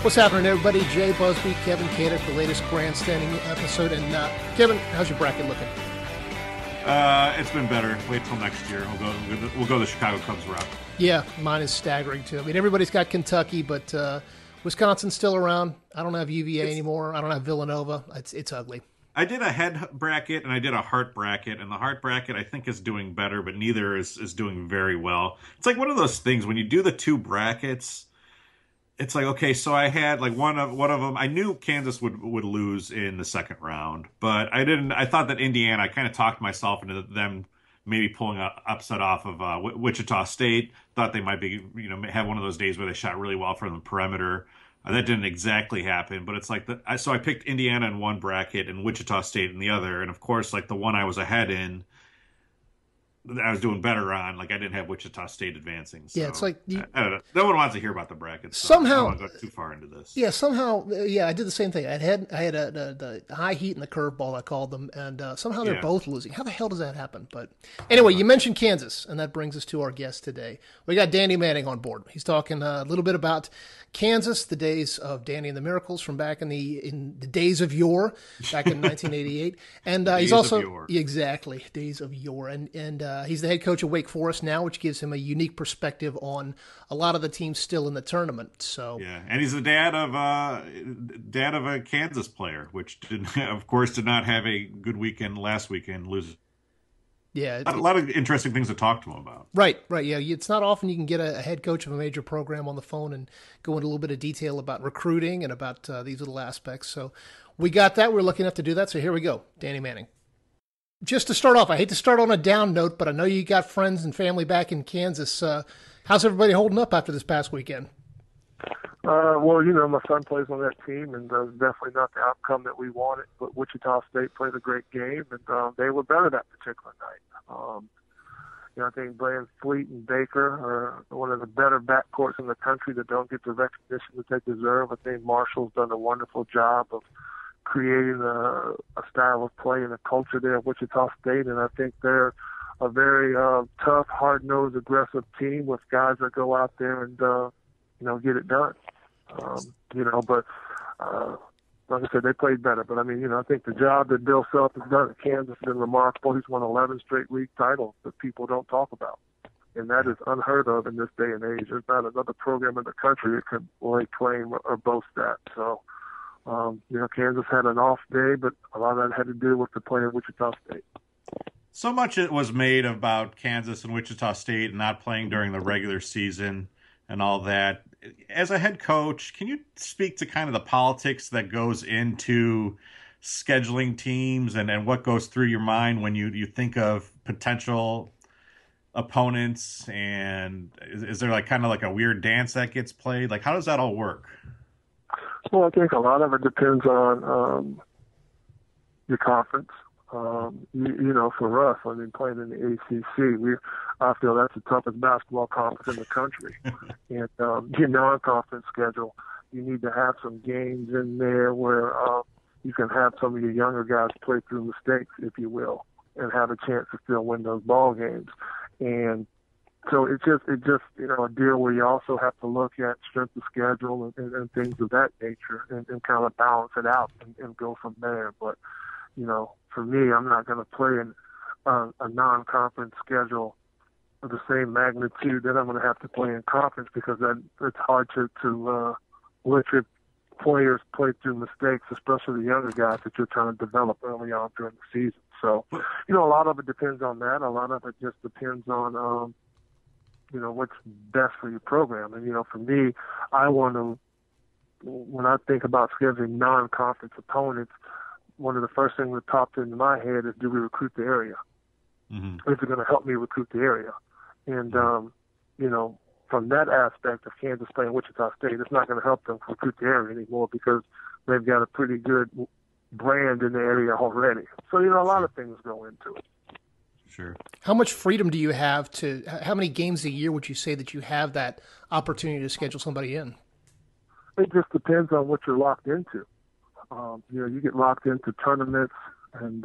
What's happening, everybody? Jay Busbee, Kevin Kaduk, the latest Grandstanding episode. And Kevin, how's your bracket looking? It's been better. Wait till next year. We'll go the Chicago Cubs route. Yeah, mine is staggering too. I mean, everybody's got Kentucky, but Wisconsin's still around. I don't have UVA anymore. I don't have Villanova. It's ugly. I did a head bracket and I did a heart bracket, and the heart bracket I think is doing better, but neither is doing very well. It's like one of those things when you do the two brackets. It's like, okay, so I had like one of them. I knew Kansas would lose in the second round, but I didn't. I thought that Indiana. I kind of talked myself into them maybe pulling an upset off of Wichita State. Thought they might be, have one of those days where they shot really well from the perimeter. That didn't exactly happen, but it's like so I picked Indiana in one bracket and Wichita State in the other, and of course, like the one I was ahead in, I was doing better on. Like I didn't have Wichita State advancing. So, yeah, it's like I don't know. No one wants to hear about the brackets. So somehow, I don't want to go too far into this. Yeah, somehow, I did the same thing. I had the high heat and the curveball, I called them, and somehow they're both losing. How the hell does that happen? But anyway, you mentioned Kansas, and that brings us to our guest today. We got Danny Manning on board. He's talking a little bit about Kansas, the days of Danny and the Miracles from back in the days of yore, back in 1988, and he's also exactly days of yore, and he's the head coach of Wake Forest now, which gives him a unique perspective on a lot of the teams still in the tournament. So yeah, and he's the dad of a Kansas player, which of course did not have a good weekend last weekend, losing. Yeah, a lot of interesting things to talk to him about. Right. Yeah, it's not often you can get a head coach of a major program on the phone and go into a little bit of detail about recruiting and about these little aspects. So we got that. We're lucky enough to do that. So here we go, Danny Manning. Just to start off, I hate to start on a down note, but I know you got friends and family back in Kansas. How's everybody holding up after this past weekend? Well, my son plays on that team, and definitely not the outcome that we wanted. But Wichita State played a great game, and they were better that particular night. I think Brian Fleet and Baker are one of the better backcourts in the country that don't get the recognition that they deserve. I think Marshall's done a wonderful job of creating a style of play and a culture there at Wichita State, and I think they're a very tough, hard-nosed, aggressive team with guys that go out there and get it done. But like I said, they played better. But, I think the job that Bill Self has done at Kansas has been remarkable. He's won 11 straight league titles that people don't talk about. And that is unheard of in this day and age. There's not another program in the country that can really claim or boast that. So, Kansas had an off day, but a lot of that had to do with the play at Wichita State. So much it was made about Kansas and Wichita State not playing during the regular season and all that. As a head coach, can you speak to kind of the politics that goes into scheduling teams and what goes through your mind when you think of potential opponents? And is there like kind of like a weird dance that gets played? Like, how does that all work? Well, I think a lot of it depends on your conference. For us, playing in the ACC, I feel that's the toughest basketball conference in the country. And your non-conference schedule, you need to have some games in there where you can have some of your younger guys play through mistakes, if you will, and have a chance to still win those ball games. And so it's just a deal where you also have to look at strength of schedule and things of that nature and kind of balance it out and go from there. But, for me, I'm not going to play in a non-conference schedule of the same magnitude that I'm going to have to play in conference, because it's hard to let your players play through mistakes, especially the younger guys that you're trying to develop early on during the season. So, a lot of it depends on that. A lot of it just depends on, what's best for your program. And, for me, when I think about scheduling non-conference opponents, one of the first things that popped into my head is, do we recruit the area? Mm-hmm. Is it going to help me recruit the area? And, from that aspect of Kansas playing Wichita State, it's not going to help them recruit the area anymore because they've got a pretty good brand in the area already. So, a lot of things go into it. Sure. How much freedom do you have how many games a year would you say that you have that opportunity to schedule somebody in? It just depends on what you're locked into. You get locked into tournaments and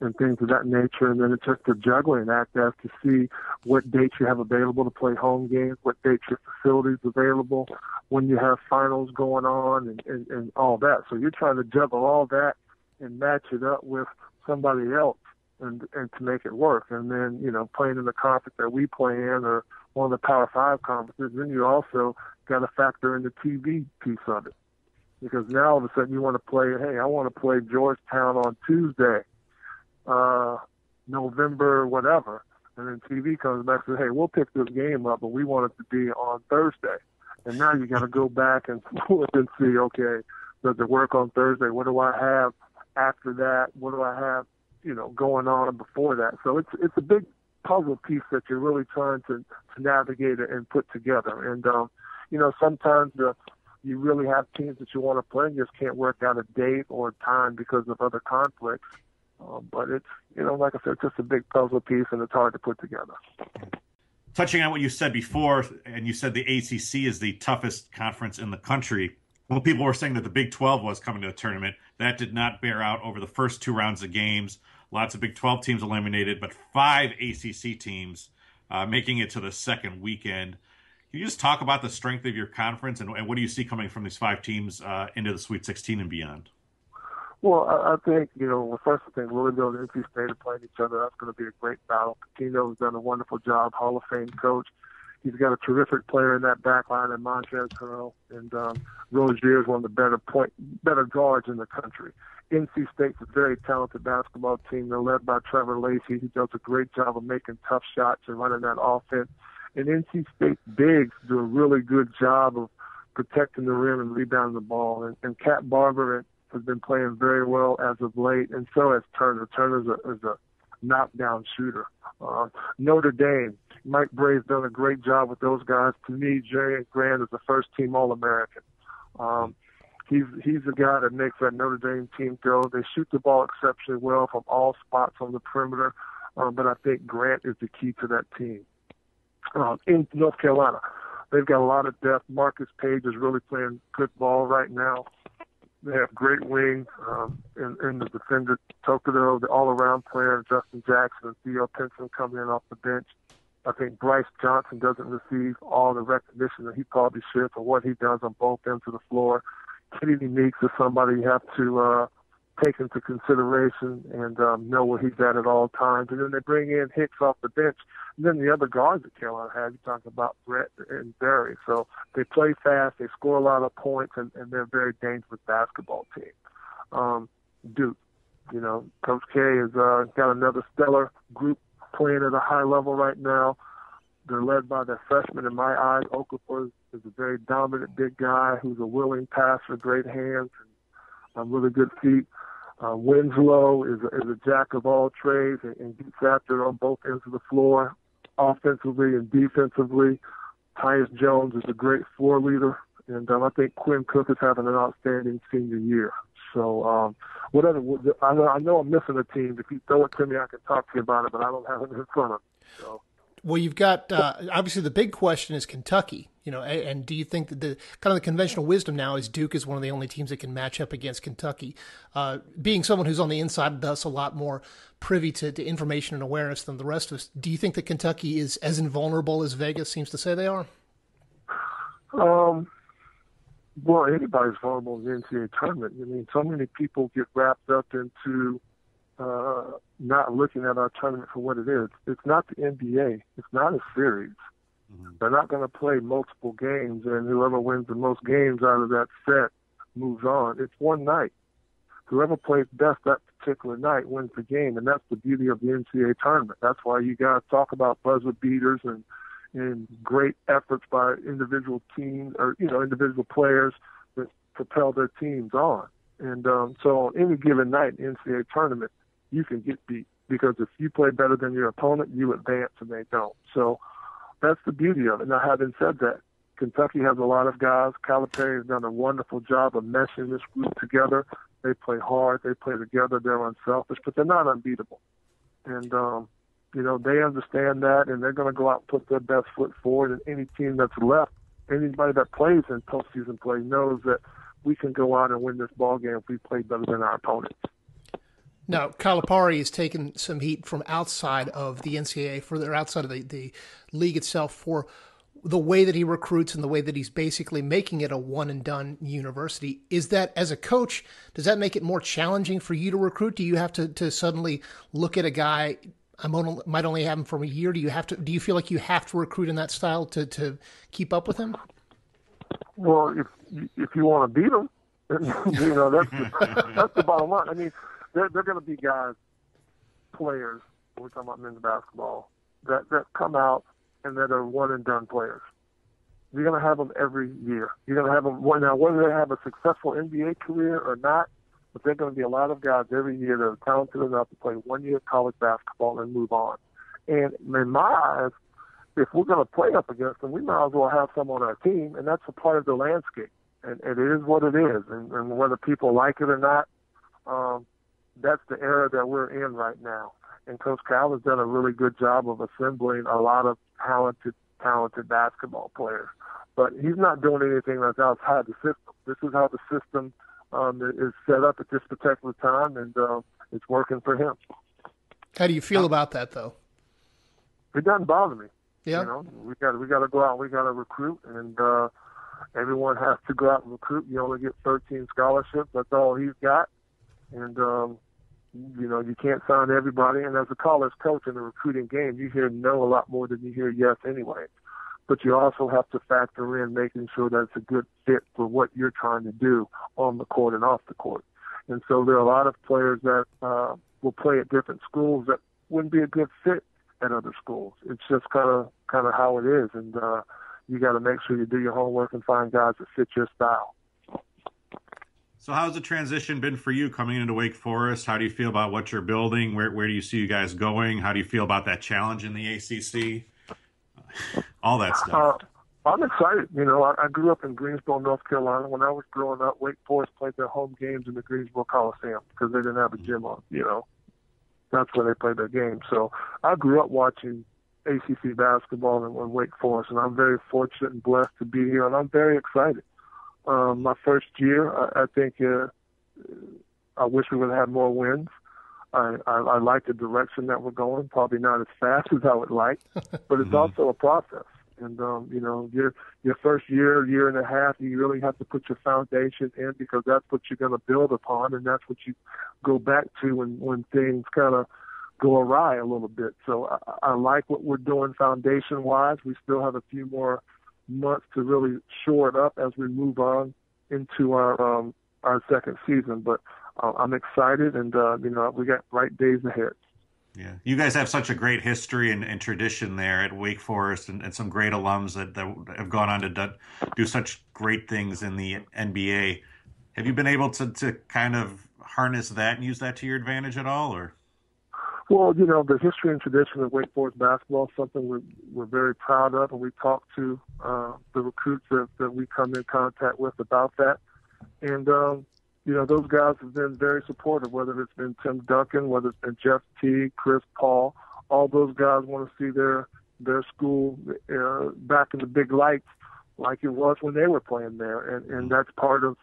and things of that nature. And then it's just a juggling act as to see what dates you have available to play home games, what dates your facility's available, when you have finals going on, and all that. So you're trying to juggle all that and match it up with somebody else and to make it work. And then, playing in the conference that we play in or one of the Power 5 conferences, then you also got to factor in the TV piece of it. Because now all of a sudden you want to play, hey, I want to play Georgetown on Tuesday, November whatever. And then TV comes back and says, hey, we'll pick this game up, but we want it to be on Thursday. And now you got to go back and look and see, okay, does it work on Thursday? What do I have after that? What do I have, going on before that? So it's a big puzzle piece that you're really trying to navigate and put together. And, sometimes you really have teams that you want to play and just can't work out a date or time because of other conflicts. But it's, like I said, it's just a big puzzle piece, and it's hard to put together. Touching on what you said before, and you said the ACC is the toughest conference in the country. Well, people were saying that the Big 12 was coming to the tournament. That did not bear out over the first 2 rounds of games. Lots of Big 12 teams eliminated, but 5 ACC teams making it to the second weekend. Can you just talk about the strength of your conference and what do you see coming from these 5 teams into the Sweet 16 and beyond? Well, I think, first thing, Louisville and NC State are playing each other. That's going to be a great battle. Patino has done a wonderful job, Hall of Fame coach. He's got a terrific player in that back line in Montrezl Harrell, and Rozier is one of the better guards in the country. NC State's a very talented basketball team. They're led by Trevor Lacey. He does a great job of making tough shots and running that offense. And NC State bigs do a really good job of protecting the rim and rebounding the ball. And Cat Barber has been playing very well as of late, and so has Turner. Turner is a knockdown shooter. Notre Dame, Mike Bray's done a great job with those guys. To me, Jerry Grant is the first-team All-American. He's the guy that makes that Notre Dame team go. They shoot the ball exceptionally well from all spots on the perimeter, but I think Grant is the key to that team. In North Carolina, they've got a lot of depth. Marcus Page is really playing good ball right now. They have great wings in the defender, Tokido, the all-around player, Justin Jackson, and Theo Pinson coming in off the bench. I think Bryce Johnson doesn't receive all the recognition that he probably should for what he does on both ends of the floor. Kennedy Meeks is somebody you have to take into consideration and know where he's at all times. And then they bring in Hicks off the bench. And then the other guards that Carolina has, you're talking about Brett and Barry. So they play fast, they score a lot of points, and they're a very dangerous basketball team. Duke, Coach K has got another stellar group playing at a high level right now. They're led by their freshman, in my eyes. Okafor is a very dominant big guy who's a willing passer, great hands, and really good feet. Winslow is a jack of all trades and gets after it on both ends of the floor, offensively and defensively. Tyus Jones is a great floor leader, and I think Quinn Cook is having an outstanding senior year. So I know I'm missing a team. If you throw it to me, I can talk to you about it, but I don't have it in front of me. So. Well, you've got obviously the big question is Kentucky, and do you think that the kind of the conventional wisdom now is Duke is one of the only teams that can match up against Kentucky? Being someone who's on the inside of us, a lot more privy to information and awareness than the rest of us, do you think that Kentucky is as invulnerable as Vegas seems to say they are? Well, anybody's vulnerable in the NCAA tournament. I mean, so many people get wrapped up into not looking at our tournament for what it is. It's not the NBA. It's not a series. Mm-hmm. They're not going to play multiple games, and whoever wins the most games out of that set moves on. It's one night. Whoever plays best that particular night wins the game, and that's the beauty of the NCAA tournament. That's why you got to talk about buzzer beaters and great efforts by individual teams or individual players that propel their teams on. And so on any given night in the NCAA tournament, you can get beat because if you play better than your opponent, you advance and they don't. So that's the beauty of it. Now, having said that, Kentucky has a lot of guys. Calipari has done a wonderful job of meshing this group together. They play hard. They play together. They're unselfish, but they're not unbeatable. And, they understand that, and they're going to go out and put their best foot forward. And any team that's left, anybody that plays in postseason play knows that we can go out and win this ball game if we play better than our opponents. Now, Calipari has taken some heat from outside of the NCAA, further outside of the league itself, for the way that he recruits and the way that he's basically making it a one-and-done university. Is that, as a coach, does that make it more challenging for you to recruit? Do you have to suddenly look at a guy, might only have him for a year? Do you feel like you have to recruit in that style to keep up with him? Well, if you want to beat them, that's the bottom line. I mean, they're going to be players, we're talking about men's basketball, that come out and that are one-and-done players. You're going to have them every year. You're going to have them, now whether they have a successful NBA career or not, but there are going to be a lot of guys every year that are talented enough to play 1 year of college basketball and move on. And in my eyes, if we're going to play up against them, we might as well have some on our team, and that's a part of the landscape. And it is what it is. And whether people like it or not, that's the era that we're in right now. And Coach Cal has done a really good job of assembling a lot of talented basketball players. But he's not doing anything that's outside the system. This is how the system is set up at this particular time, and it's working for him. How do you feel about that, though? It doesn't bother me. Yeah. We got to go out. We got to recruit, and everyone has to go out and recruit. You only get 13 scholarships. That's all he's got, and you can't sign everybody. And as a college coach in the recruiting game, you hear no a lot more than you hear yes anyway. But you also have to factor in making sure that it's a good fit for what you're trying to do on the court and off the court. And so there are a lot of players that will play at different schools that wouldn't be a good fit at other schools. It's just kind of how it is. And you got to make sure you do your homework and find guys that fit your style. So how's the transition been for you coming into Wake Forest? How do you feel about what you're building? Where do you see you guys going? How do you feel about that challenge in the ACC? All that stuff. I'm excited. I grew up in Greensboro, North Carolina. When I was growing up, Wake Forest played their home games in the Greensboro Coliseum because they didn't have a gym on, That's where they played their games. So I grew up watching ACC basketball in Wake Forest, and I'm very fortunate and blessed to be here, and I'm very excited. My first year, I think I wish we would have had more wins. I like the direction that we're going, probably not as fast as I would like, but it's also a process. And, your first year and a half, you really have to put your foundation in because that's what you're going to build upon, and that's what you go back to when things kind of go awry a little bit. So I like what we're doing foundation-wise. We still have a few more months to really shore it up as we move on into our second season. But I'm excited, and, we got bright days ahead. Yeah, you guys have such a great history and tradition there at Wake Forest, and some great alums that have gone on to do such great things in the NBA. Have you been able to kind of harness that and use that to your advantage at all, or? Well, the history and tradition of Wake Forest basketball is something we're very proud of, and we talk to the recruits that we come in contact with about that. And, those guys have been very supportive, whether it's been Tim Duncan, whether it's been Jeff Teague, Chris Paul. All those guys want to see their school back in the big lights like it was when they were playing there. And that's part of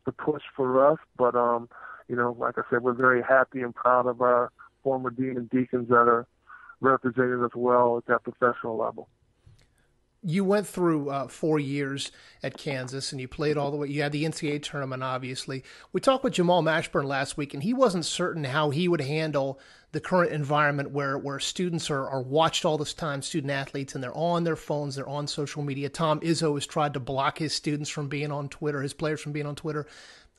the push for us. But, like I said, we're very happy and proud of our former dean and deacons that are representing us well at that professional level. You went through 4 years at Kansas, and you played all the way. You had the NCAA tournament, obviously. We talked with Jamal Mashburn last week, and he wasn't certain how he would handle the current environment where students are watched all this time, student athletes, and they're on their phones, they're on social media. Tom Izzo has tried to block his students from being on Twitter, his players from being on Twitter.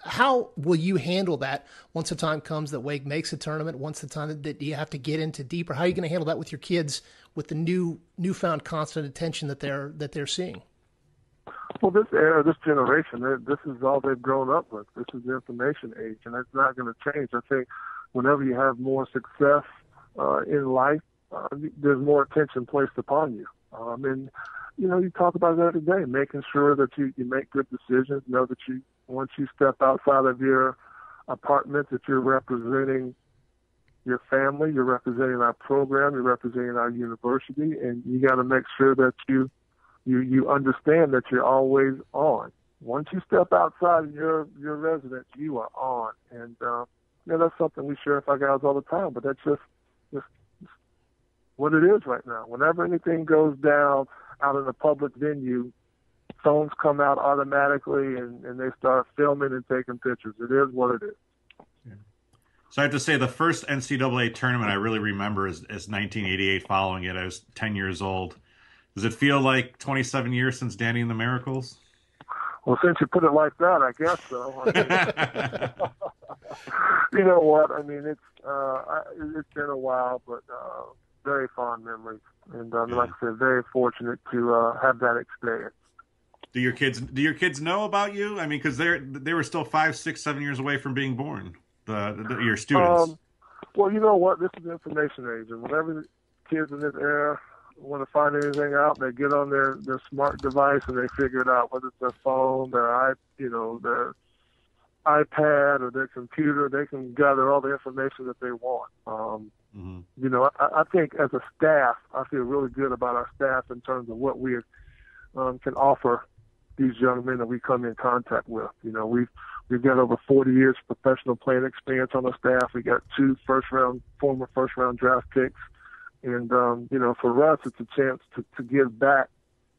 How will you handle that once the time comes that Wake makes a tournament, once the time that you have to get into deeper? How are you going to handle that with your kids with the newfound constant attention that they're seeing? Well, this era, this generation, this is all they've grown up with. This is the information age, and it's not going to change. I think whenever you have more success in life, there's more attention placed upon you. And, you talk about that every day, making sure that you make good decisions, know that once you step outside of your apartment, that you're representing your family, you're representing our program, you're representing our university, and you got to make sure that you understand that you're always on. Once you step outside of your residence, you are on. And that's something we share with our guys all the time. But that's just what it is right now. Whenever anything goes down out in a public venue, phones come out automatically and they start filming and taking pictures. It is what it is. Yeah. So I have to say the first NCAA tournament I really remember is 1988. Following it, I was 10 years old. Does it feel like 27 years since Danny and the Miracles? Well, since you put it like that, I guess so. I mean, you know what? I mean, it's been a while, but very fond memories. And like I said, very fortunate to have that experience. Do your kids know about you? I mean, because they were still 5, 6, 7 years away from being born. Your students. Well, you know what? This is the information age, and whenever the kids in this era want to find anything out, they get on their smart device and they figure it out. Whether it's their phone, their iPad, or their computer, they can gather all the information that they want. You know, I think as a staff, I feel really good about our staff in terms of what we can offer these young men that we come in contact with. You know, we've got over 40 years of professional playing experience on the staff. We got 2 former first round draft picks. And, you know, for us, it's a chance to give back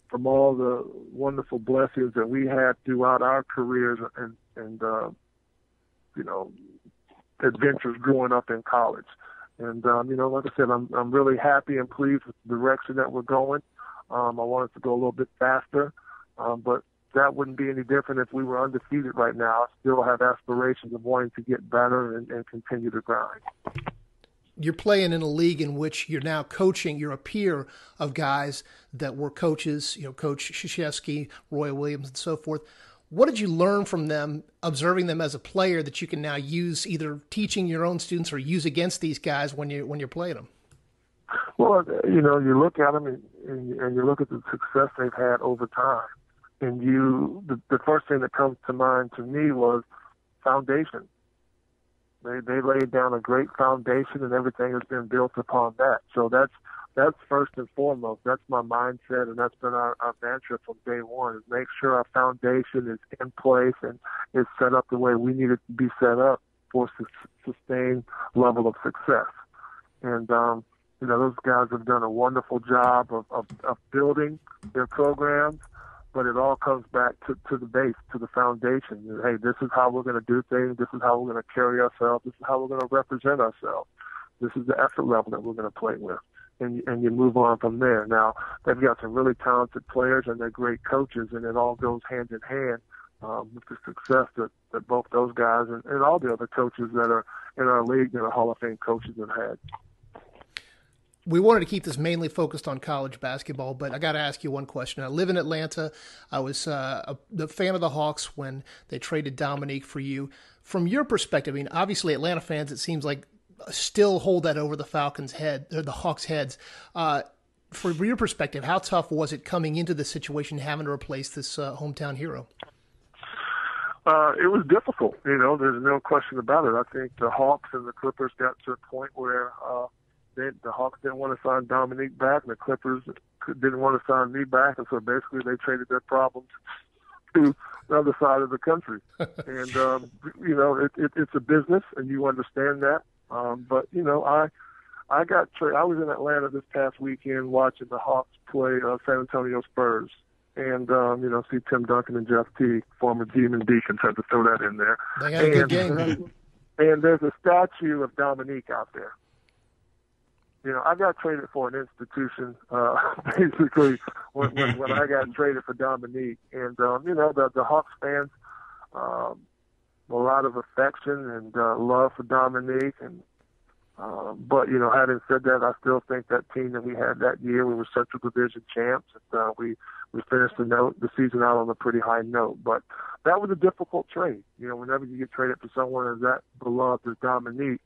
from all the wonderful blessings that we had throughout our careers and you know, adventures growing up in college. And, you know, like I said, I'm really happy and pleased with the direction that we're going. I want it to go a little bit faster, but that wouldn't be any different if we were undefeated right now. I still have aspirations of wanting to get better and continue to grind. You're playing in a league in which you're now coaching. You're a peer of guys that were coaches, you know, Coach Krzyzewski, Roy Williams, and so forth. What did you learn from them, observing them as a player, that you can now use either teaching your own students or use against these guys when you're playing them? Well, you know, you look at them and you look at the success they've had over time. And the first thing that comes to mind to me was foundation. They laid down a great foundation, and everything has been built upon that. So that's first and foremost. That's my mindset, and that's been our mantra from day one, is make sure our foundation is in place and is set up the way we need it to be set up for sustained level of success. And, you know, those guys have done a wonderful job of building their programs, but it all comes back to the base, to the foundation. Hey, this is how we're going to do things. This is how we're going to carry ourselves. This is how we're going to represent ourselves. This is the effort level that we're going to play with. And you move on from there. Now, they've got some really talented players and they're great coaches, and it all goes hand in hand with the success that both those guys and all the other coaches that are in our league that are Hall of Fame coaches have had. We wanted to keep this mainly focused on college basketball, but I got to ask you one question. I live in Atlanta. I was a fan of the Hawks when they traded Dominique for you. From your perspective, I mean, obviously Atlanta fans, it seems like, still hold that over the Falcons' head, or the Hawks' heads. From your perspective, how tough was it coming into the situation, having to replace this hometown hero? It was difficult. You know, there's no question about it. I think the Hawks and the Clippers got to a point where the Hawks didn't want to sign Dominique back, and the Clippers didn't want to sign me back, and so basically they traded their problems to the other side of the country. And, you know, it's a business, and you understand that. But, you know, I was in Atlanta this past weekend watching the Hawks play San Antonio Spurs. And, you know, see Tim Duncan and Jeff T, former Demon Deacons, had to throw that in there. They had a good game. And there's a statue of Dominique out there. You know, I got traded for an institution, basically, when I got traded for Dominique. And, you know, the Hawks fans, a lot of affection and love for Dominique. And but, you know, having said that, I still think that team that we had that year, we were Central Division champs. And, we finished the season out on a pretty high note. But that was a difficult trade. You know, whenever you get traded for someone as that beloved as Dominique,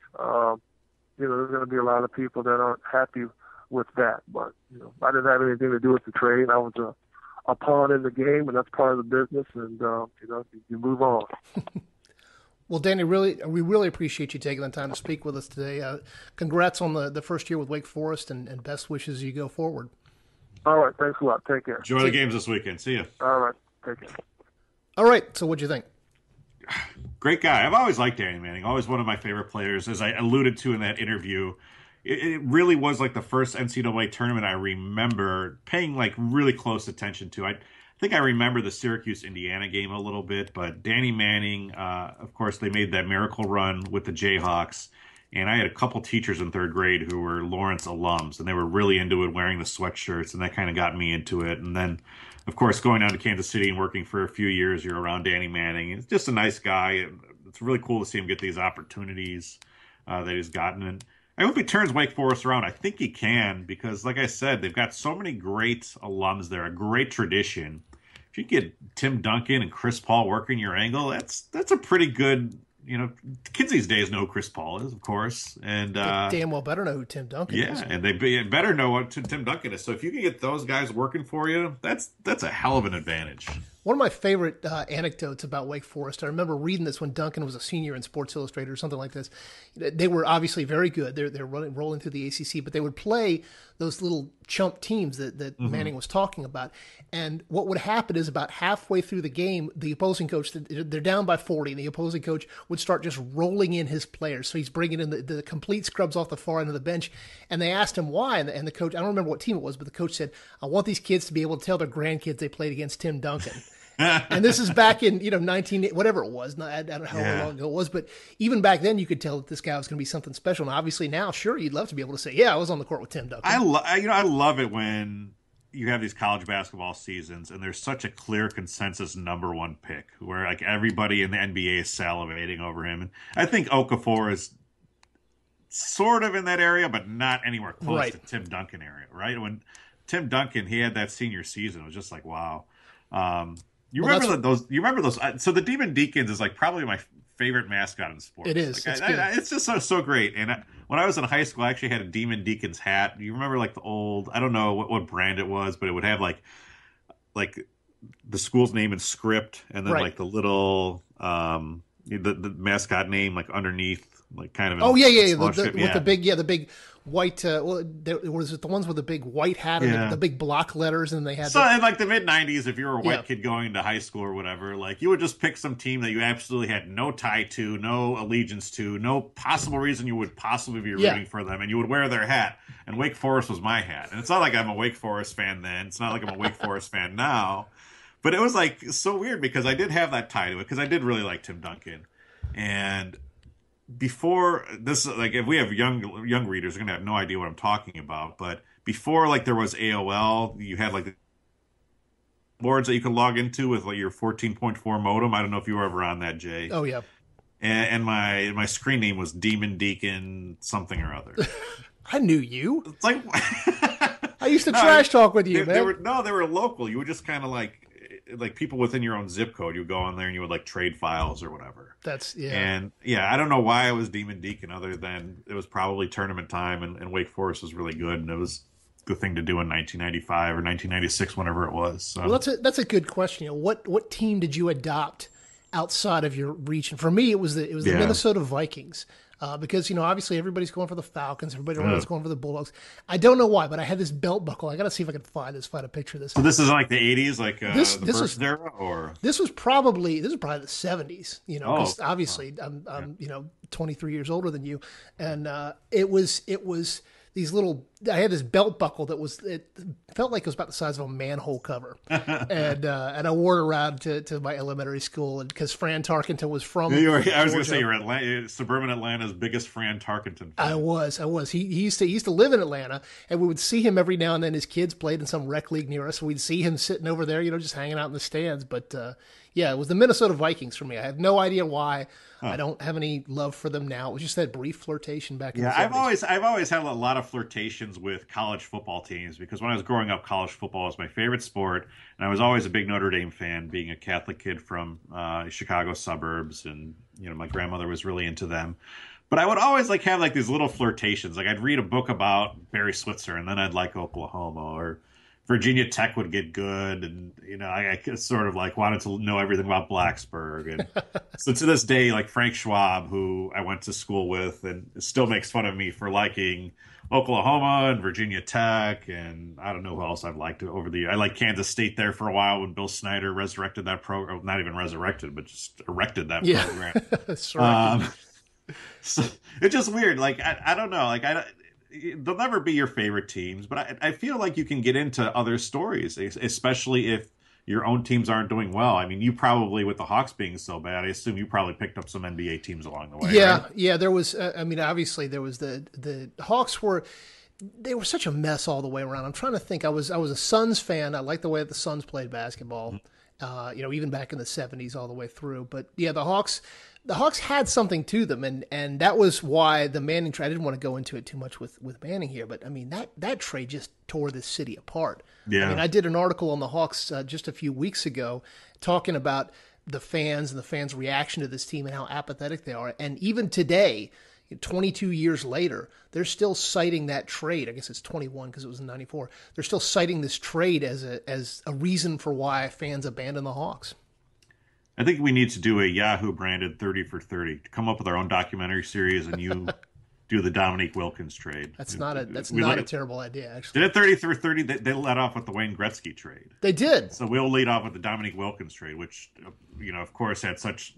you know, there's going to be a lot of people that aren't happy with that. But, you know, I didn't have anything to do with the trade. I was a pawn in the game, and that's part of the business. And, you know, you move on. Well, Danny, we really appreciate you taking the time to speak with us today. Congrats on the first year with Wake Forest, and best wishes as you go forward. All right. Thanks a lot. Take care. Enjoy the games this weekend. See you. All right. Take care. All right. So what'd you think? Great guy. I've always liked Danny Manning. Always one of my favorite players. As I alluded to in that interview, it really was like the first NCAA tournament I remember paying like really close attention to. I think I remember the Syracuse-Indiana game a little bit, but Danny Manning, of course, they made that miracle run with the Jayhawks. And I had a couple teachers in third grade who were Lawrence alums, and they were really into it, wearing the sweatshirts, and that kind of got me into it. And then, of course, going down to Kansas City and working for a few years, you're around Danny Manning. He's just a nice guy. It's really cool to see him get these opportunities that he's gotten. And I hope he turns Wake Forest around. I think he can, because, like I said, they've got so many great alums there, a great tradition. If you get Tim Duncan and Chris Paul working your angle, that's a pretty good. You know, kids these days know who Chris Paul is, of course, and they damn well better know who Tim Duncan is. Yeah, and they better know what Tim Duncan is. So if you can get those guys working for you, that's a hell of an advantage. One of my favorite anecdotes about Wake Forest, I remember reading this when Duncan was a senior in Sports Illustrated or something like this. They were obviously very good. They're rolling through the ACC, but they would play those little chump teams that Manning was talking about. And what would happen is about halfway through the game, the opposing coach, they're down by 40, and the opposing coach would start just rolling in his players. So he's bringing in the complete scrubs off the far end of the bench. And they asked him why, and the coach, I don't remember what team it was, but the coach said, I want these kids to be able to tell their grandkids they played against Tim Duncan. And this is back in 19 whatever it was. I don't know how long ago it was, but even back then you could tell that this guy was going to be something special. And obviously now, sure, you'd love to be able to say, yeah, I was on the court with Tim Duncan. I love it when you have these college basketball seasons and there's such a clear consensus number one pick where like everybody in the NBA is salivating over him. And I think Okafor is sort of in that area, but not anywhere close to Tim Duncan area, right? When Tim Duncan, he had that senior season, it was just like, wow. You remember those? So the Demon Deacons is like probably my favorite mascot in sports. It is. Like, it's just so great. And when I was in high school, I actually had a Demon Deacons hat. You remember like the old? I don't know what brand it was, but it would have like the school's name in script, and then like the little the mascot name like underneath, like kind of. The big white. Was it the ones with the big white hat and the big block letters, and they had. So in like the mid '90s, if you were a white kid going to high school or whatever, like you would just pick some team that you absolutely had no tie to, no allegiance to, no possible reason you would possibly be rooting for them, and you would wear their hat. And Wake Forest was my hat, and it's not like I'm a Wake Forest fan then. It's not like I'm a Wake Forest fan now, but it was like so weird because I did have that tie to it because I did really like Tim Duncan, and. Before this, like if we have young readers, they're gonna have no idea what I'm talking about. But before, like there was AOL, you had like the boards that you could log into with like your 14.4 modem. I don't know if you were ever on that, Jay. Oh yeah. And my screen name was Demon Deacon something or other. I knew you. It's like I used to trash talk with you, man. They were local. You would just kind of like people within your own zip code. You would go on there and you would like trade files or whatever. And I don't know why I was Demon Deacon other than it was probably tournament time and Wake Forest was really good and it was a good thing to do in 1995 or 1996, whenever it was. So. Well, that's a good question. What team did you adopt outside of your reach? And for me, it was the Minnesota Vikings. Because, obviously everybody's going for the Falcons. Everybody else is going for the Bulldogs. I don't know why, but I had this belt buckle. I got to see if I can find a picture of this. So this is like the 80s, like the first era? Or? This was probably the 70s, because obviously I'm 23 years older than you. And it was these little, I had this belt buckle it felt like it was about the size of a manhole cover. and I wore it around to my elementary school because Fran Tarkenton was from I was going to say you're suburban Atlanta's biggest Fran Tarkenton fan. I was. He used to live in Atlanta, and we would see him every now and then. His kids played in some rec league near us. So we'd see him sitting over there, just hanging out in the stands. But it was the Minnesota Vikings for me. I have no idea why. I don't have any love for them now. It was just that brief flirtation back in the 70s. I've always had a lot of flirtations with college football teams because when I was growing up, college football was my favorite sport, and I was always a big Notre Dame fan, being a Catholic kid from Chicago suburbs, and my grandmother was really into them. But I would always have these little flirtations. Like I'd read a book about Barry Switzer, and then I'd like Oklahoma, or Virginia Tech would get good, and I sort of like wanted to know everything about Blacksburg, and so to this day, like Frank Schwab, who I went to school with, and still makes fun of me for liking Oklahoma and Virginia Tech, and I don't know who else I've liked over the years. I liked Kansas State there for a while when Bill Snyder resurrected that program, not even resurrected, but just erected that program. So it's just weird. Like I don't know. Like they'll never be your favorite teams, but I feel like you can get into other stories, especially if your own teams aren't doing well. I mean, you probably, with the Hawks being so bad, I assume you probably picked up some NBA teams along the way. Yeah, right? yeah. There was, I mean, obviously there was the Hawks were such a mess all the way around. I'm trying to think. I was a Suns fan. I liked the way that the Suns played basketball. Even back in the 70s all the way through. But yeah, the Hawks had something to them, and that was why the Manning trade. I didn't want to go into it too much with Manning here, but I mean that trade just tore this city apart. Yeah. I mean, I did an article on the Hawks just a few weeks ago talking about the fans and the fans' reaction to this team and how apathetic they are. And even today, 22 years later, they're still citing that trade. I guess it's 21 because it was in 94. They're still citing this trade as a reason for why fans abandon the Hawks. I think we need to do a Yahoo branded 30 for 30 to come up with our own documentary series, and you do the Dominique Wilkins trade. That's not a terrible idea, actually. Did it 30 for 30? They let off with the Wayne Gretzky trade. They did. So we'll lead off with the Dominique Wilkins trade, which, of course, had such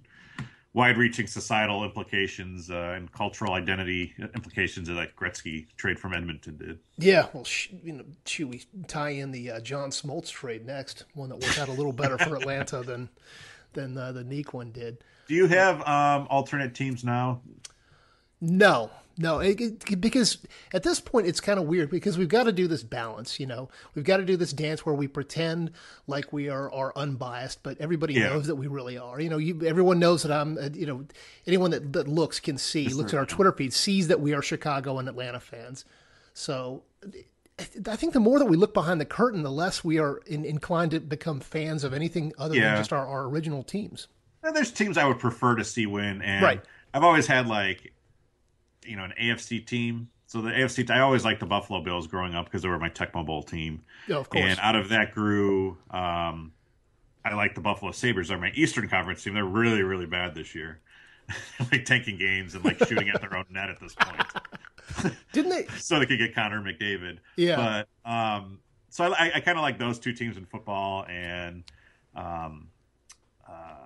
wide-reaching societal implications and cultural identity implications that Gretzky trade from Edmonton did. Yeah, well, should we tie in the John Smoltz trade next? One that worked out a little better for Atlanta than the Neek one did. Do you have alternate teams now? No, because at this point it's kind of weird because we've got to do this balance, We've got to do this dance where we pretend like we are unbiased, but everybody knows that we really are. Everyone knows that I'm, anyone that looks at our Twitter feed, sees that we are Chicago and Atlanta fans. So I think the more that we look behind the curtain, the less we are inclined to become fans of anything other than just our original teams. And there's teams I would prefer to see win, and right. I've always had an AFC team. So the AFC, I always liked the Buffalo Bills growing up because they were my Tecmo Bowl team. Yeah, of course. And out of that grew, I like the Buffalo Sabres. They're my Eastern Conference team. They're really, really bad this year. Like tanking games and like shooting at their own net at this point. Didn't they? So they could get Connor McDavid. Yeah. But so I kind of like those two teams in football and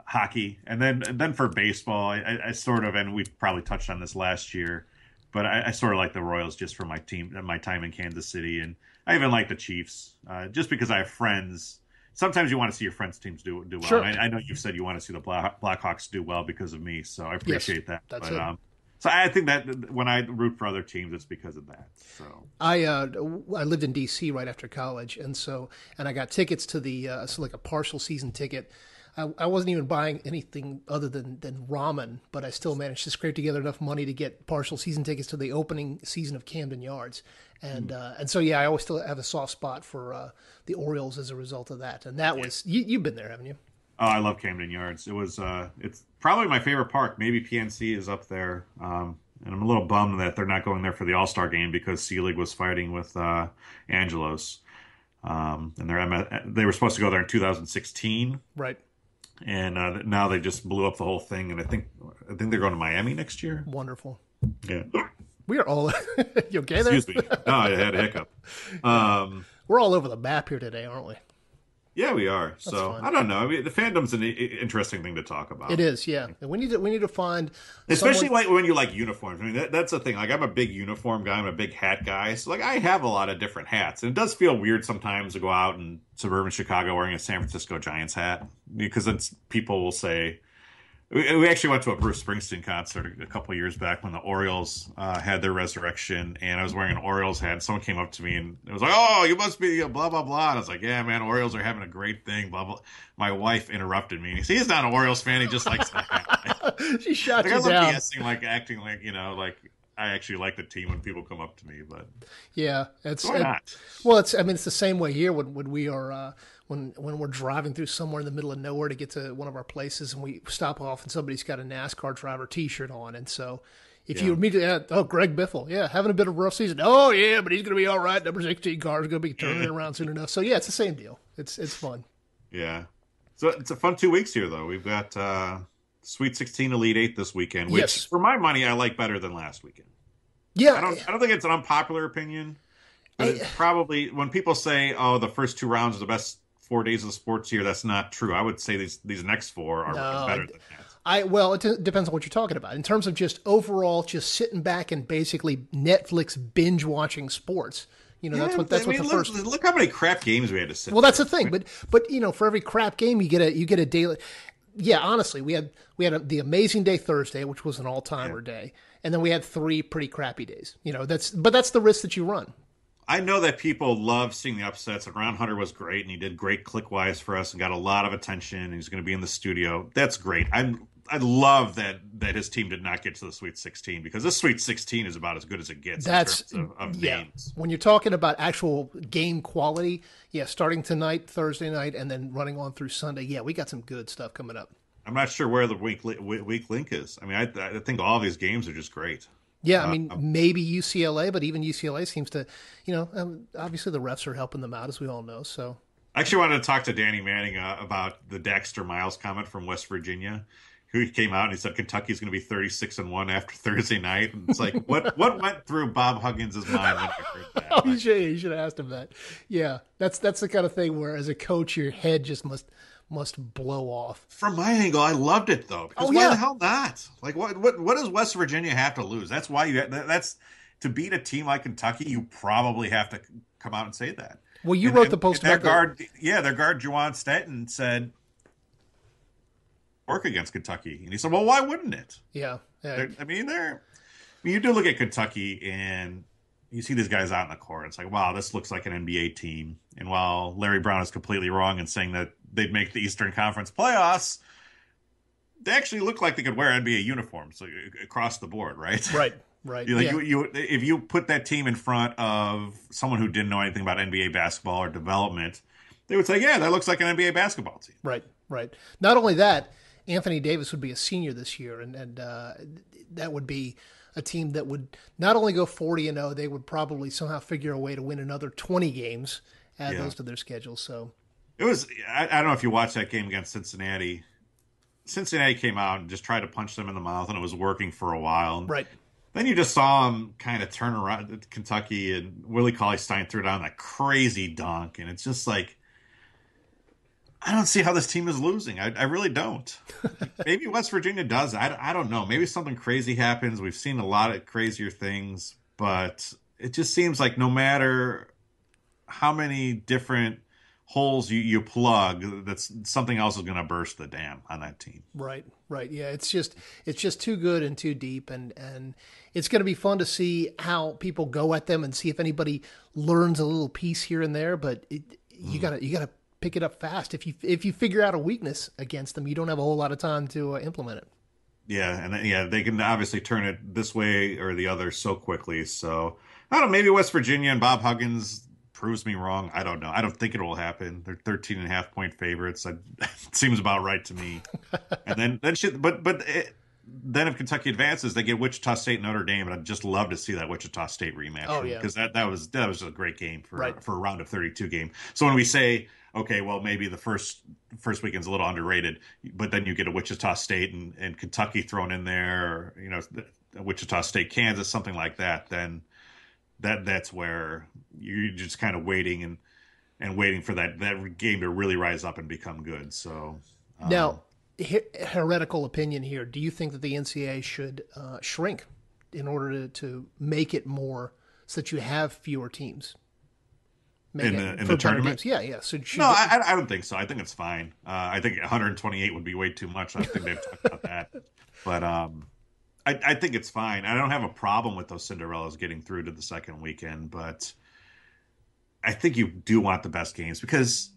hockey. And then for baseball, I sort of, and we probably touched on this last year, but I sort of like the Royals just for my time in Kansas City. And I even like the Chiefs just because I have friends. Sometimes you want to see your friends' teams do well. Sure. I know you've said you want to see the Blackhawks do well because of me, so I appreciate that. That's but, it. So I think that when I root for other teams, it's because of that. So I lived in D.C. right after college, and I got tickets to the like a partial season ticket. I wasn't even buying anything other than ramen, but I still managed to scrape together enough money to get partial season tickets to the opening season of Camden Yards. And so, yeah, I always still have a soft spot for the Orioles as a result of that. And that was, you've been there, haven't you? Oh, I love Camden Yards. It was, it's probably my favorite park. Maybe PNC is up there. And I'm a little bummed that they're not going there for the All-Star game because Selig was fighting with Angelos. And they were supposed to go there in 2016. Right. And now they just blew up the whole thing. And I think they're going to Miami next year. Wonderful. Yeah. We are all. You okay there? Excuse me. No, I had a hiccup. We're all over the map here today, aren't we? Yeah, we are. That's so fun. I don't know. I mean, the fandom's an interesting thing to talk about. It is, yeah. And we need to find, especially like when you like uniforms. I mean, that's the thing. Like, I'm a big uniform guy. I'm a big hat guy. So like, I have a lot of different hats, and it does feel weird sometimes to go out in suburban Chicago wearing a San Francisco Giants hat because people will say. We actually went to a Bruce Springsteen concert a couple of years back when the Orioles had their resurrection, and I was wearing an Orioles hat. Someone came up to me and it was like, "Oh, you must be blah blah blah." And I was like, "Yeah, man, Orioles are having a great thing." Blah blah. My wife interrupted me. He's not an Orioles fan. He just likes the hat. She shot you I down. BSing, acting like like I actually like the team when people come up to me. But yeah, it's why not? Well, it's the same way here when we are. When we're driving through somewhere in the middle of nowhere to get to one of our places and we stop off and somebody's got a NASCAR driver T-shirt on, and so If you immediately add, Greg Biffle, having a bit of a rough season. Oh, yeah, but he's going to be all right. Number 16 car is going to be turning it around soon enough. So, yeah, it's the same deal. It's fun. Yeah. So it's a fun 2 weeks here, though. We've got Sweet 16 Elite 8 this weekend, which, for my money, I like better than last weekend. Yeah. I don't think it's an unpopular opinion. But it's probably, when people say, oh, the first 2 rounds are the best 4 days of the sports year, that's not true. I would say these next 4 are better than that. Well, it depends on what you're talking about. In terms of just overall, just sitting back and basically Netflix binge watching sports. That's what the first. Look how many crap games we had to sit. Well, that's the thing, but for every crap game you get a daily. Yeah, honestly, we had the amazing day Thursday, which was an all timer day, and then we had 3 pretty crappy days. That's the risk that you run. I know that people love seeing the upsets, and Ron Hunter was great, and he did great click-wise for us and got a lot of attention, and he's going to be in the studio. That's great. I love that his team did not get to the Sweet 16, because this Sweet 16 is about as good as it gets in terms of names. When you're talking about actual game quality, starting tonight, Thursday night, and then running on through Sunday, we got some good stuff coming up. I'm not sure where the weak link is. I mean, I think all these games are just great. Yeah, I mean, maybe UCLA, but even UCLA seems to, obviously the refs are helping them out, as we all know. So I actually wanted to talk to Danny Manning about the Dexter Miles comment from West Virginia, who came out and he said Kentucky's going to be 36-1 after Thursday night. And it's like, what went through Bob Huggins' mind when he heard that? You should have asked him that. Yeah, that's the kind of thing where, as a coach, your head just must blow off. From my angle, I loved it though. Because why the hell not? Like, what does West Virginia have to lose? That's why that's to beat a team like Kentucky. You probably have to come out and say that. Well, you wrote the post about their guard Juwan Stanton said work against Kentucky, and he said, "Well, why wouldn't it?" Yeah. You do look at Kentucky and you see these guys out in the court. It's like, wow, this looks like an NBA team. And while Larry Brown is completely wrong in saying that they'd make the Eastern Conference playoffs, they actually look like they could wear NBA uniforms across the board, right? Right. If you put that team in front of someone who didn't know anything about NBA basketball or development, they would say, yeah, that looks like an NBA basketball team. Right. Not only that, Anthony Davis would be a senior this year, and that would be a team that would not only go 40-0, they would probably somehow figure a way to win another 20 games, add those to their schedule. So it was. I don't know if you watched that game against Cincinnati. Cincinnati came out and just tried to punch them in the mouth, and it was working for a while. Right. Then you just saw them kind of turn around at Kentucky, and Willie Cauley-Stein threw down that crazy dunk, and it's just like, I don't see how this team is losing. I really don't. Maybe West Virginia does. I don't know. Maybe something crazy happens. We've seen a lot of crazier things, but it just seems like no matter how many different holes you plug, that's something else is going to burst the dam on that team. Right. Yeah, it's just too good and too deep, and it's going to be fun to see how people go at them and see if anybody learns a little piece here and there. But you gotta pick it up fast. If you figure out a weakness against them, you don't have a whole lot of time to implement it. Yeah, and they can obviously turn it this way or the other so quickly. So I don't know. Maybe West Virginia and Bob Huggins proves me wrong. I don't know. I don't think it will happen. They're 13.5-point favorites. It seems about right to me. And then if Kentucky advances, they get Wichita State and Notre Dame, and I'd just love to see that Wichita State rematch. Oh, yeah. Because that was a great game for a round of 32 game. So when we say, okay, well, maybe the first weekend's a little underrated, but then you get a Wichita State and Kentucky thrown in there, or, Wichita State, Kansas, something like that, then that's where you're just kind of waiting and waiting for that game to really rise up and become good. So now, heretical opinion here. Do you think that the NCAA should shrink in order to make it more so that you have fewer teams? In the tournament? Games. Yeah. So I don't think so. I think it's fine. I think 128 would be way too much. I think they've talked about that. But I think it's fine. I don't have a problem with those Cinderellas getting through to the second weekend, but I think you do want the best games because,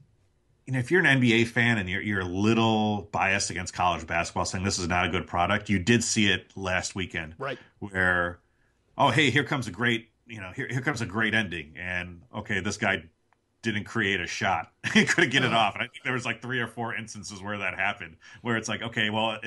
if you're an NBA fan and you're a little biased against college basketball, saying this is not a good product, you did see it last weekend, right? Where, oh, hey, here comes a great, here comes a great ending, and okay, this guy didn't create a shot, he couldn't get it off, and I think there was like 3 or 4 instances where that happened, where it's like, okay, well,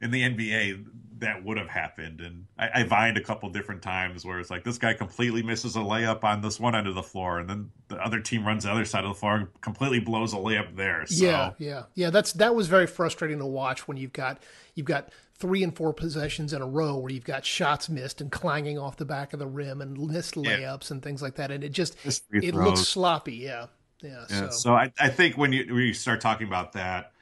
in the NBA that would have happened. And I vined a couple different times where it's like this guy completely misses a layup on this one end of the floor, and then the other team runs the other side of the floor and completely blows a layup there. So. Yeah. That was very frustrating to watch when you've got 3 and 4 possessions in a row where you've got shots missed and clanging off the back of the rim and missed layups and things like that, and it looks sloppy. Yeah. So I think when you start talking about that,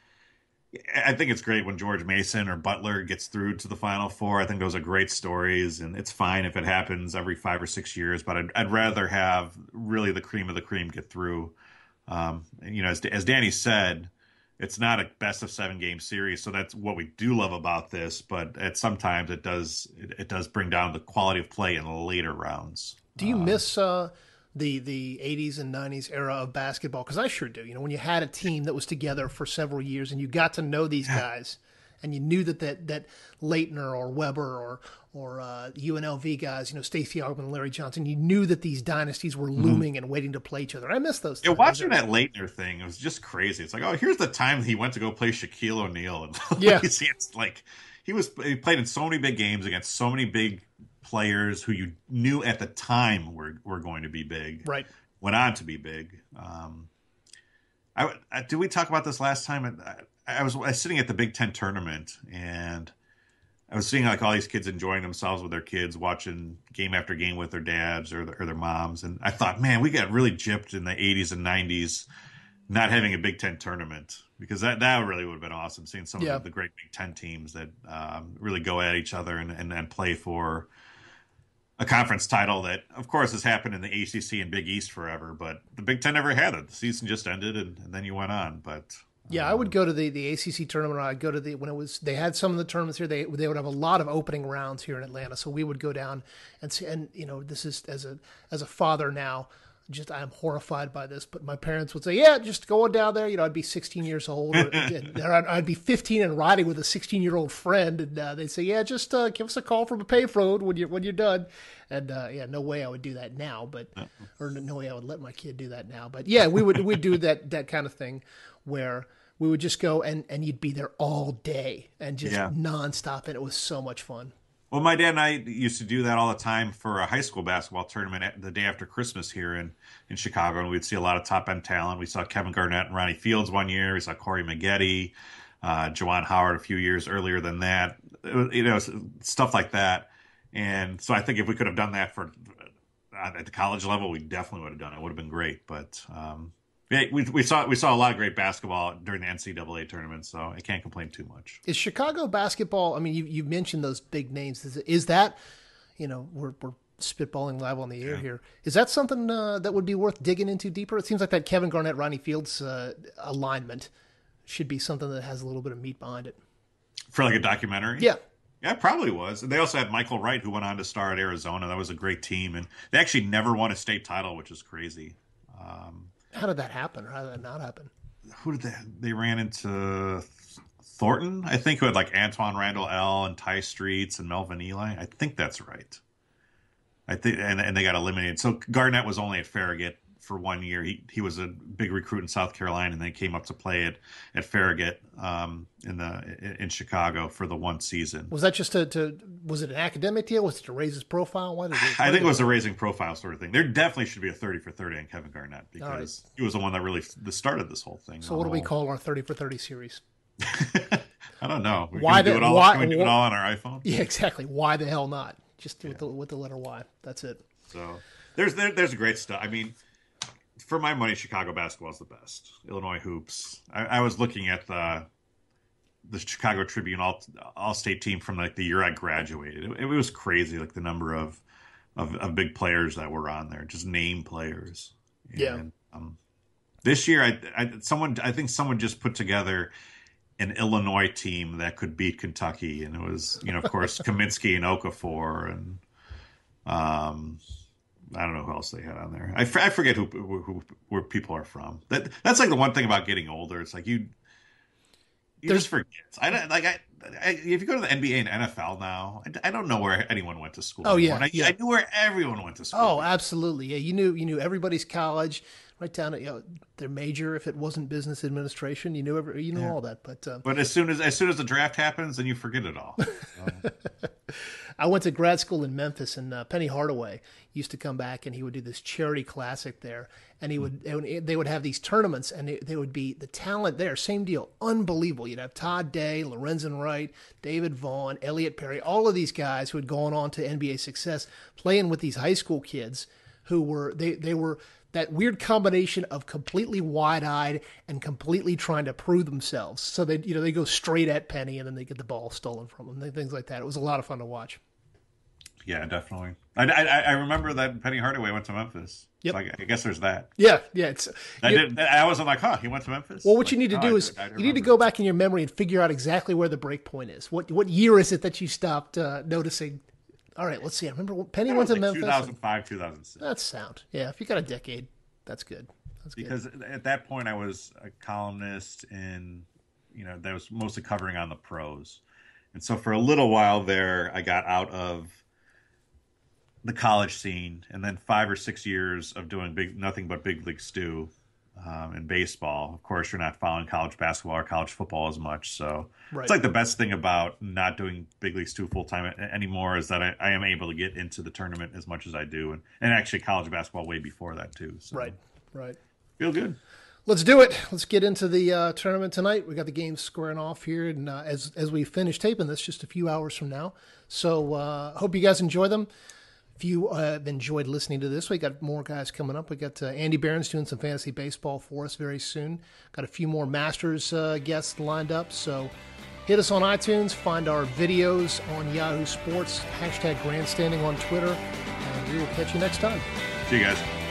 I think it's great when George Mason or Butler gets through to the Final Four. I think those are great stories, and it's fine if it happens every 5 or 6 years. But I'd rather have really the cream of the cream get through. As Danny said, it's not a best of 7 game series, so that's what we do love about this. But sometimes it does bring down the quality of play in the later rounds. Do you miss the 80s and 90s era of basketball? Because I sure do. When you had a team that was together for several years and you got to know these guys, and you knew that Leitner or Weber or UNLV guys, Stacey Augmon and Larry Johnson, you knew that these dynasties were looming and waiting to play each other. I miss those times. Yeah, watching that Leitner thing, it was just crazy. It's like, oh, here's the time he went to go play Shaquille O'Neal. And it's like he played in so many big games against so many big players who you knew at the time were going to be big. Right. Went on to be big. Did we talk about this last time? I was sitting at the Big Ten tournament, and I was seeing like all these kids enjoying themselves with their kids, watching game after game with their dads or their moms. And I thought, man, we got really gypped in the 80s and 90s not having a Big Ten tournament, because that really would have been awesome, seeing some of the great Big Ten teams that really go at each other and play for a conference title that, of course, has happened in the ACC and Big East forever. But the Big Ten never had it. The season just ended, and then you went on. But yeah, I would go to the ACC tournament. I'd go to they had some of the tournaments here. They would have a lot of opening rounds here in Atlanta. So we would go down and see. And this is as a father now, I'm horrified by this. But my parents would say, "Yeah, just go down there." I'd be 16 years old, or I'd be 15 and riding with a 16-year-old friend, and they'd say, "Yeah, just give us a call from a payphone when you're done." And no way I would do that now, or no way I would let my kid do that now. But yeah, we'd do that kind of thing where we would just go and you'd be there all day and just nonstop, and it was so much fun. Well, my dad and I used to do that all the time for a high school basketball tournament the day after Christmas here in Chicago, and we'd see a lot of top-end talent. We saw Kevin Garnett and Ronnie Fields one year. We saw Corey Maggette, Juwan Howard a few years earlier than that. Stuff like that. And so I think if we could have done that at the college level, we definitely would have done it. It would have been great. But we saw a lot of great basketball during the NCAA tournament, so I can't complain too much. Is Chicago basketball? I mean, you mentioned those big names. Is that we're spitballing live on the air here? Is that something that would be worth digging into deeper? It seems like that Kevin Garnett, Ronnie Fields alignment should be something that has a little bit of meat behind it. For like a documentary? Yeah. Yeah, it probably was. And they also had Michael Wright, who went on to star at Arizona. That was a great team. And they actually never won a state title, which is crazy. How did that happen? How did that not happen? Who did they ran into Thornton, I think, who had like Antoine Randall L. and Ty Streets and Melvin Ely. I think that's right. I think, and they got eliminated. So Garnett was only at Farragut for 1 year. He was a big recruit in South Carolina, and then came up to play at Farragut in Chicago for the one season. Was that just was it an academic deal? Was it to raise his profile? I think it was a raising profile sort of thing. There definitely should be a 30 for 30 on Kevin Garnett, because he was the one that really started this whole thing. So what do we call our 30 for 30 series? I don't know. Can we do it all on our iPhone? Yeah, exactly. Why the hell not? Just with the letter Y. That's it. So there's great stuff. I mean, for my money, Chicago basketball is the best. Illinois hoops. I was looking at the Chicago Tribune all-state team from like the year I graduated. It was crazy, like the number of big players that were on there, just name players. And, this year, I think someone just put together an Illinois team that could beat Kentucky, and it was of course Kaminsky and Okafor, and I don't know who else they had on there. I forget where people are from. That's like the one thing about getting older. It's like you just forget. if you go to the NBA and NFL now, I don't know where anyone went to school. Oh anymore. yeah, I knew where everyone went to school. Oh, absolutely. Yeah, you knew everybody's college, right down to their major. If it wasn't business administration, you knew all that. But as soon as the draft happens, then you forget it all. I went to grad school in Memphis, and Penny Hardaway used to come back, and he would do this charity classic there, and they would have these tournaments, and they would be the talent there, same deal, unbelievable. You'd have Todd Day, Lorenzen Wright, David Vaughn, Elliot Perry, all of these guys who had gone on to NBA success, playing with these high school kids who were they were that weird combination of completely wide-eyed and completely trying to prove themselves. So they go straight at Penny, and then they get the ball stolen from them, things like that. It was a lot of fun to watch. Yeah, definitely. I remember that Penny Hardaway went to Memphis. Yep. So I guess there's that. Yeah. I wasn't like, huh, he went to Memphis? Well, what you need to do is you need to go back in your memory and figure out exactly where the break point is. What year is it that you stopped noticing? All right, let's see. I remember Penny went to Memphis. 2005, 2006. That's sound. Yeah, if you got a decade, that's good. Because at that point I was a columnist in, that was mostly covering on the pros. And so for a little while there, I got out of the college scene, and then 5 or 6 years of doing nothing but big league stew in baseball. Of course, you're not following college basketball or college football as much. So It's like the best thing about not doing big league stew full time anymore is that I am able to get into the tournament as much as I do, and actually college basketball way before that too. So Right. Feel good. Let's do it. Let's get into the tournament tonight. We got the games squaring off here, and as we finish taping this, just a few hours from now. So hope you guys enjoy them. If you have enjoyed listening to this, we got more guys coming up. We got Andy Barron's doing some fantasy baseball for us very soon. Got a few more Masters guests lined up. So hit us on iTunes. Find our videos on Yahoo Sports. #Grandstanding on Twitter. And we will catch you next time. See you guys.